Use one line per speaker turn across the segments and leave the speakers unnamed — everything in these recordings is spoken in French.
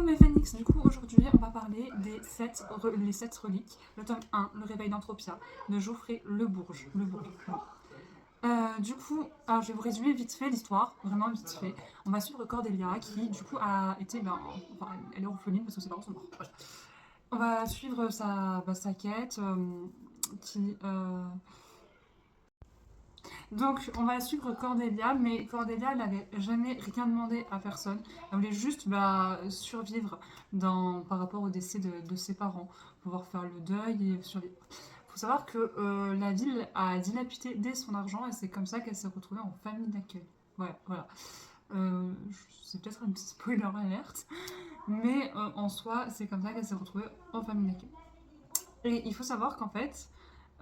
mes phénix, du coup aujourd'hui on va parler les 7 reliques. Le tome 1, le réveil d'Anthropia, de Geoffrey Le Bourge. Du coup, alors je vais vous résumer vite fait l'histoire, vraiment vite fait. On va suivre Cordelia qui du coup a été, enfin elle est orpheline parce que ses parents sont morts. Voilà. On va suivre sa quête qui... Donc, on va suivre Cordelia, mais Cordelia, elle n'avait jamais rien demandé à personne. Elle voulait juste survivre par rapport au décès de ses parents, pouvoir faire le deuil et survivre. Il faut savoir que la ville a dilapidé dès son argent et c'est comme ça qu'elle s'est retrouvée en famille d'accueil. Ouais, voilà. C'est peut-être un petit spoiler alerte, mais en soi, c'est comme ça qu'elle s'est retrouvée en famille d'accueil. Et il faut savoir qu'en fait,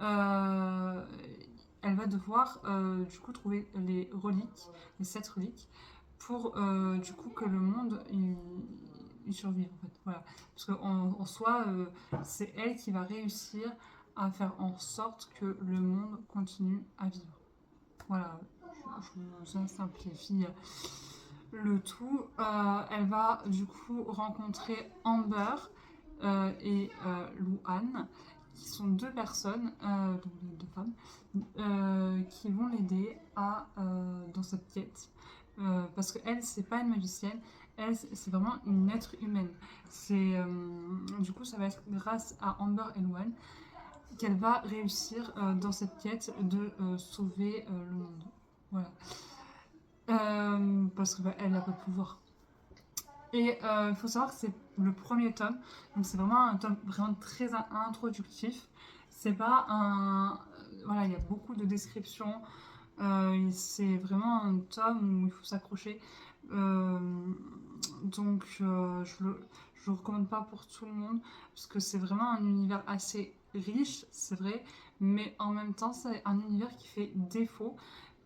euh, elle va devoir du coup trouver les reliques, les 7 reliques, pour du coup que le monde il survive en fait. Voilà. Parce qu'en soi, c'est elle qui va réussir à faire en sorte que le monde continue à vivre. Voilà, je vous simplifie le tout. Elle va du coup rencontrer Amber et Louane, qui sont deux personnes, donc deux femmes, qui vont l'aider dans cette quête. Parce qu'elle, c'est pas une magicienne, elle, c'est vraiment une être humaine. Du coup, ça va être grâce à Amber et Louane qu'elle va réussir dans cette quête de sauver le monde. Voilà. Parce qu'elle n'a pas de pouvoir. Et il faut savoir que c'est le premier tome, donc c'est vraiment un tome vraiment très introductif. C'est pas un. Voilà, il y a beaucoup de descriptions. C'est vraiment un tome où il faut s'accrocher. Euh, je le recommande pas pour tout le monde, parce que c'est vraiment un univers assez riche, c'est vrai, mais en même temps, c'est un univers qui fait défaut,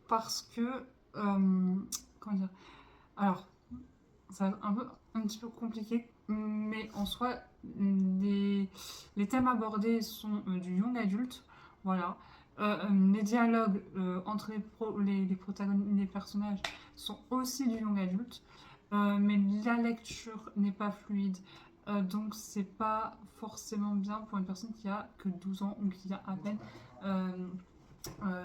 parce que. Comment dire. Alors, ça va être un petit peu compliqué, mais en soi, les thèmes abordés sont du young adulte, voilà. Les dialogues entre les protagonistes, les personnages sont aussi du young adulte, mais la lecture n'est pas fluide, donc c'est pas forcément bien pour une personne qui a que 12 ans ou qui a à peine euh,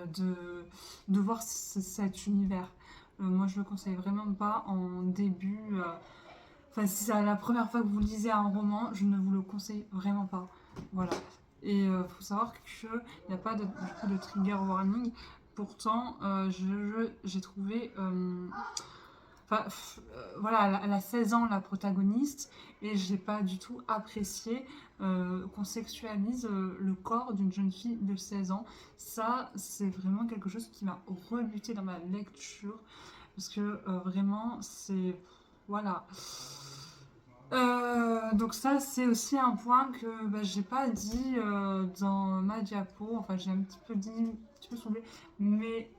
de voir cet univers. Moi, je le conseille vraiment pas en début. Enfin, si c'est la première fois que vous lisez un roman, je ne vous le conseille vraiment pas. Voilà. Et faut savoir qu'il n'y a pas du coup, de trigger warning. Pourtant, j'ai trouvé. Enfin, voilà, elle a 16 ans, la protagoniste, et j'ai pas du tout apprécié qu'on sexualise le corps d'une jeune fille de 16 ans. Ça, c'est vraiment quelque chose qui m'a rebuté dans ma lecture, parce que vraiment, c'est... Voilà. Donc ça, c'est aussi un point que j'ai pas dit dans ma diapo, enfin j'ai un petit peu dit, un petit peu soulevé, mais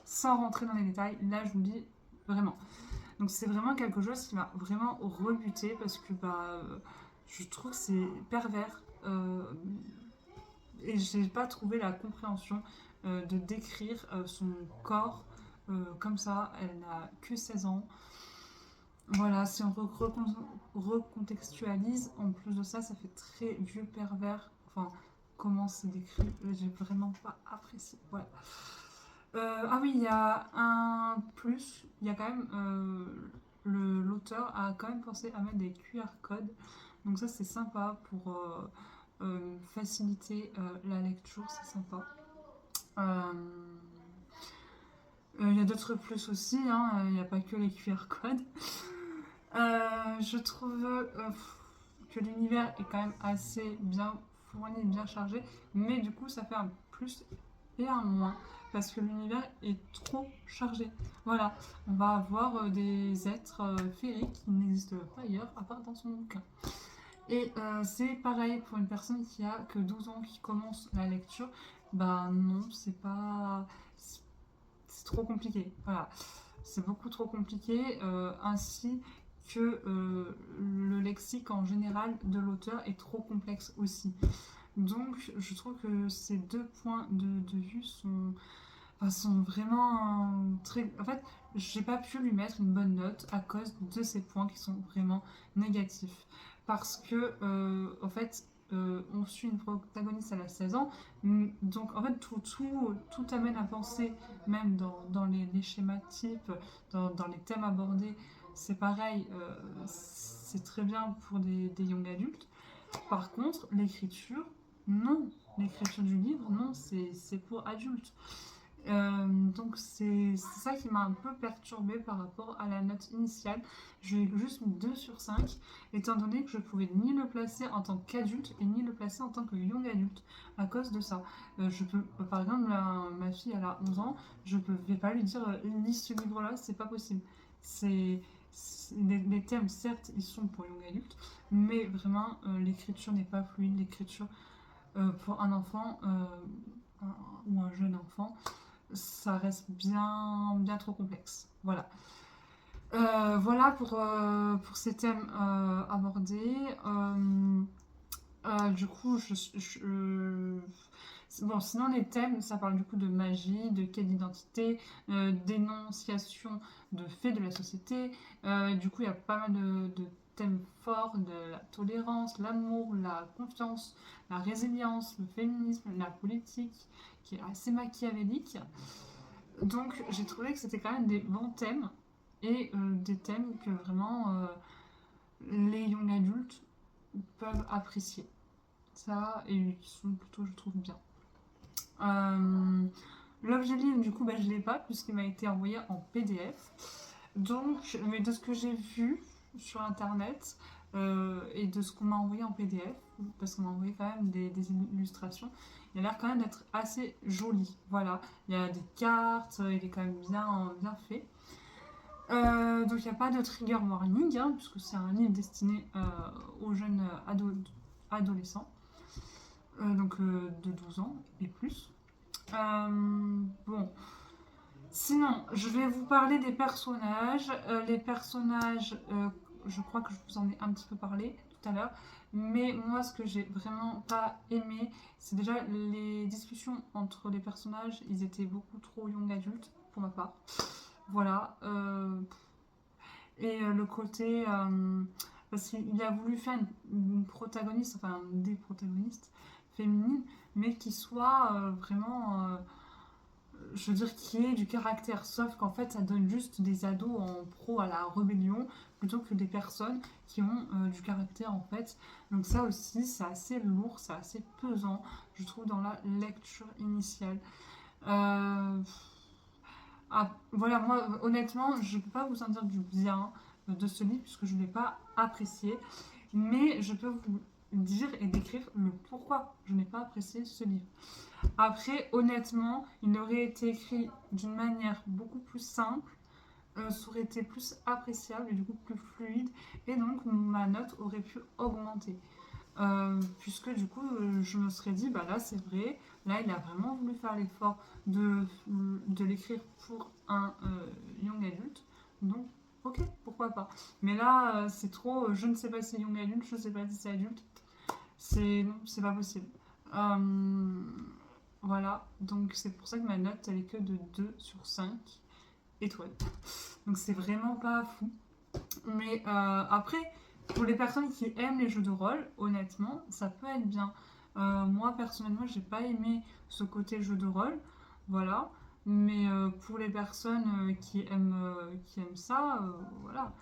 sans rentrer dans les détails, là je vous dis vraiment. Donc c'est vraiment quelque chose qui m'a vraiment rebuté parce que je trouve que c'est pervers et j'ai pas trouvé la compréhension de décrire son corps comme ça. Elle n'a que 16 ans. Voilà, si on recontextualise, en plus de ça, ça fait très vieux pervers. Enfin, comment c'est décrit, j'ai vraiment pas apprécié. Voilà. Ah oui, il y a un plus, il y a quand même l'auteur a quand même pensé à mettre des QR codes, donc ça c'est sympa pour faciliter la lecture, c'est sympa. Euh, il y a d'autres plus aussi, hein, il n'y a pas que les QR codes. Je trouve que l'univers est quand même assez bien fourni, bien chargé, mais du coup ça fait un plus et un moins parce que l'univers est trop chargé. Voilà, on va avoir des êtres féeriques qui n'existent pas ailleurs à part dans son bouquin. Et c'est pareil pour une personne qui a que 12 ans qui commence la lecture. Bah non, c'est pas. C'est trop compliqué. Voilà. C'est beaucoup trop compliqué, ainsi que le lexique en général de l'auteur est trop complexe aussi. Donc je trouve que ces deux points de vue sont... sont vraiment très... En fait, j'ai pas pu lui mettre une bonne note à cause de ces points qui sont vraiment négatifs. Parce que, en fait, on suit une protagoniste, elle a 16 ans, donc en fait, tout amène à penser, même dans les schémas types, dans les thèmes abordés, c'est pareil, c'est très bien pour des young adultes. Par contre, l'écriture, non. L'écriture du livre, non, c'est pour adultes. Donc c'est ça qui m'a un peu perturbée par rapport à la note initiale. Je lui ai juste mis 2 sur 5, étant donné que je pouvais ni le placer en tant qu'adulte et ni le placer en tant que young adulte à cause de ça. Je peux, par exemple, ma fille elle a 11 ans, je ne vais pas lui dire lis ce livre-là, c'est pas possible. C'est les thèmes, certes, ils sont pour young adulte, mais vraiment l'écriture n'est pas fluide. L'écriture pour un enfant ou un jeune enfant, ça reste bien trop complexe. Voilà. Voilà pour ces thèmes abordés. Du coup, bon, sinon les thèmes, ça parle du coup de magie, de quête d'identité, d'énonciation de faits de la société. Du coup, il y a pas mal de thèmes forts, de la tolérance, l'amour, la confiance, la résilience, le féminisme, la politique, qui est assez machiavélique. Donc j'ai trouvé que c'était quand même des bons thèmes et des thèmes que vraiment les young adultes peuvent apprécier. Ça, et qui sont plutôt, je trouve, bien. Euh, L'objet livre, du coup, bah, je ne l'ai pas puisqu'il m'a été envoyé en PDF. Donc, mais de ce que j'ai vu sur internet et de ce qu'on m'a envoyé en PDF, parce qu'on m'a envoyé quand même des illustrations, il a l'air quand même d'être assez joli. Voilà, il y a des cartes, il est quand même bien fait. Donc il n'y a pas de trigger warning, hein, puisque c'est un livre destiné aux jeunes adolescents, donc de 12 ans et plus. Bon, sinon, je vais vous parler des personnages. Les personnages, je crois que je vous en ai un petit peu parlé tout à l'heure. Mais moi, ce que j'ai vraiment pas aimé, c'est déjà les discussions entre les personnages. Ils étaient beaucoup trop young adultes, pour ma part. Voilà. Et le côté. Parce qu'il a voulu faire une protagoniste, enfin des protagonistes féminines, mais qui soit vraiment je veux dire, qui ait du caractère. Sauf qu'en fait, ça donne juste des ados en pro à la rébellion plutôt que des personnes qui ont du caractère en fait. Donc ça aussi, c'est assez lourd, c'est assez pesant, je trouve, dans la lecture initiale. Euh, voilà, moi, honnêtement, je ne peux pas vous en dire du bien de ce livre puisque je ne l'ai pas apprécié. Mais je peux vous dire et décrire le pourquoi je n'ai pas apprécié ce livre. Après, honnêtement, il aurait été écrit d'une manière beaucoup plus simple, ça aurait été plus appréciable et du coup plus fluide, et donc ma note aurait pu augmenter. Puisque du coup, je me serais dit, bah là c'est vrai, là il a vraiment voulu faire l'effort de l'écrire pour un young adulte, donc ok, pourquoi pas. Mais là, c'est trop, je ne sais pas si c'est young adulte, je ne sais pas si c'est adulte, non, c'est pas possible. Euh, voilà, donc c'est pour ça que ma note elle est que de 2 sur 5 étoiles. Donc c'est vraiment pas fou. Mais après, pour les personnes qui aiment les jeux de rôle, honnêtement, ça peut être bien. Moi personnellement, j'ai pas aimé ce côté jeu de rôle, voilà. Mais pour les personnes qui aiment ça, voilà.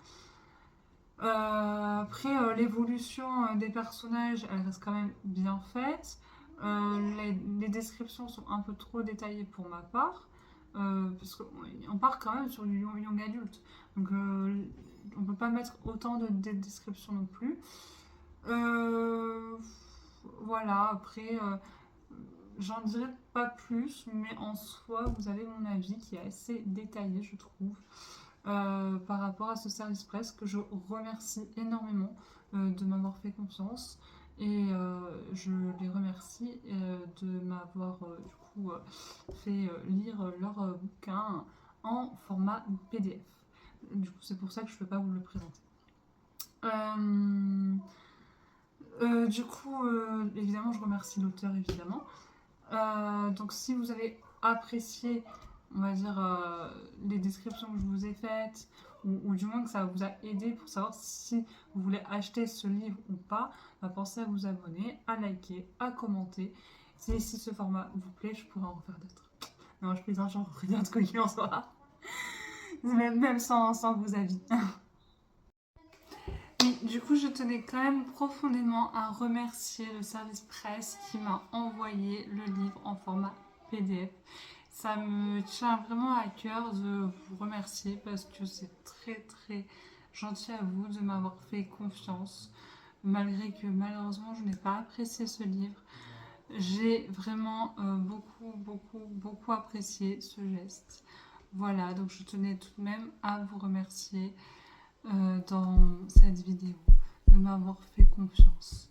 Après, l'évolution des personnages, elle reste quand même bien faite. Les descriptions sont un peu trop détaillées pour ma part, parce qu'on part quand même sur du young adulte. Donc, on peut pas mettre autant de descriptions non plus. Euh, voilà, après, j'en dirais pas plus, mais en soi, vous avez mon avis qui est assez détaillé, je trouve par rapport à ce service presse que je remercie énormément de m'avoir fait confiance et je les remercie de m'avoir du coup fait lire leur bouquin en format PDF. Du coup, c'est pour ça que je ne peux pas vous le présenter. Du coup, évidemment, je remercie l'auteur, évidemment. Donc, si vous avez apprécié on va dire, les descriptions que je vous ai faites, ou du moins que ça vous a aidé pour savoir si vous voulez acheter ce livre ou pas, bah, pensez à vous abonner, à liker, à commenter. Si ce format vous plaît, je pourrais en refaire d'autres. Non, je plaisante, j'en ferai d'autres quoi qu'il en soit. Même sans vos avis. Oui, du coup, je tenais quand même profondément à remercier le service presse qui m'a envoyé le livre en format PDF. Ça me tient vraiment à cœur de vous remercier parce que c'est très très gentil à vous de m'avoir fait confiance. Malgré que malheureusement je n'ai pas apprécié ce livre, j'ai vraiment beaucoup apprécié ce geste. Voilà, donc je tenais tout de même à vous remercier dans cette vidéo de m'avoir fait confiance.